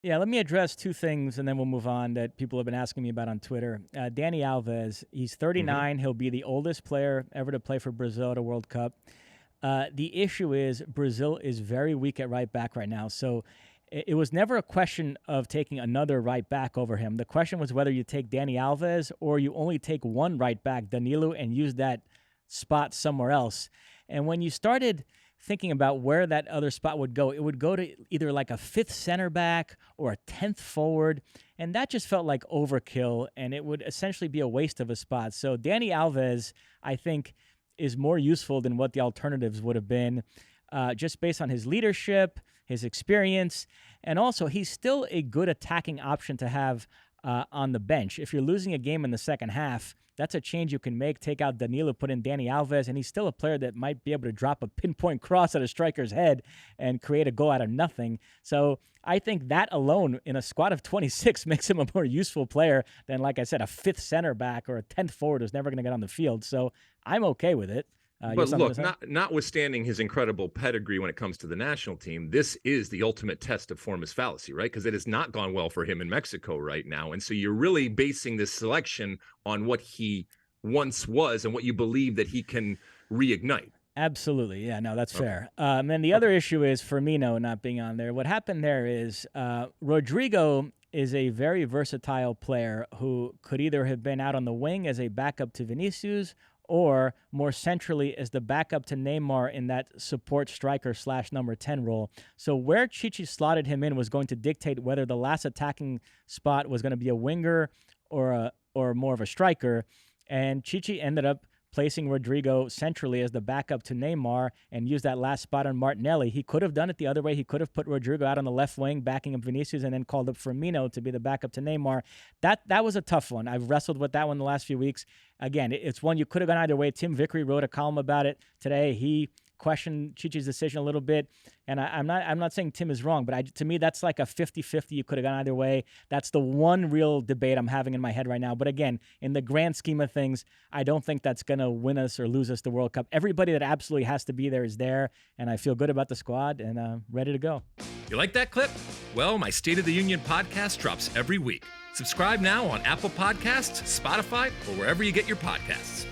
Yeah, let me address two things and then we'll move on that people have been asking me about on Twitter. Dani Alves, he's Hmm. 39. He'll be the oldest player ever to play for Brazil at a World Cup. The issue is Brazil is very weak at right back right now. So it was never a question of taking another right back over him. The question was whether you take Dani Alves or you only take one right back, Danilo, and use that spot somewhere else. And when you started thinking about where that other spot would go, it would go to either like a fifth center back or a 10th forward. And that just felt like overkill, and it would essentially be a waste of a spot. So Dani Alves, I think, is more useful than what the alternatives would have been, just based on his leadership, his experience, and also he's still a good attacking option to have on the bench. If you're losing a game in the second half, that's a change you can make. Take out Danilo, put in Dani Alves, and he's still a player that might be able to drop a pinpoint cross at a striker's head and create a goal out of nothing. So I think that alone in a squad of 26 makes him a more useful player than, like I said, a fifth center back or a 10th forward who's never going to get on the field. So I'm okay with it. You have But something to look, say? notwithstanding his incredible pedigree when it comes to the national team, this is the ultimate test of form is fallacy, right? Because it has not gone well for him in Mexico right now. And so you're really basing this selection on what he once was and what you believe that he can reignite. Absolutely. Yeah, no, that's Okay. fair. And the Okay. other issue is Firmino not being on there. What happened there is Rodrigo is a very versatile player who could either have been out on the wing as a backup to Vinicius or more centrally as the backup to Neymar in that support striker slash number 10 role. So where Chichi slotted him in was going to dictate whether the last attacking spot was going to be a winger or more of a striker. And Chichi ended up placing Rodrigo centrally as the backup to Neymar and use that last spot on Martinelli. He could have done it the other way. He could have put Rodrigo out on the left wing, backing up Vinicius, and then called up Firmino to be the backup to Neymar. That was a tough one. I've wrestled with that one the last few weeks. Again, it's one you could have gone either way. Tim Vickery wrote a column about it today. He questioned Chichi's decision a little bit, and I'm not saying Tim is wrong, but to me that's like a 50-50. You could have gone either way. That's the one real debate I'm having in my head right now. But again, in the grand scheme of things, I don't think that's going to win us or lose us the World Cup. Everybody that absolutely has to be there is there, and I feel good about the squad and ready to go. You like that clip? Well, my State of the Union podcast drops every week. Subscribe now on Apple Podcasts, Spotify, or wherever you get your podcasts.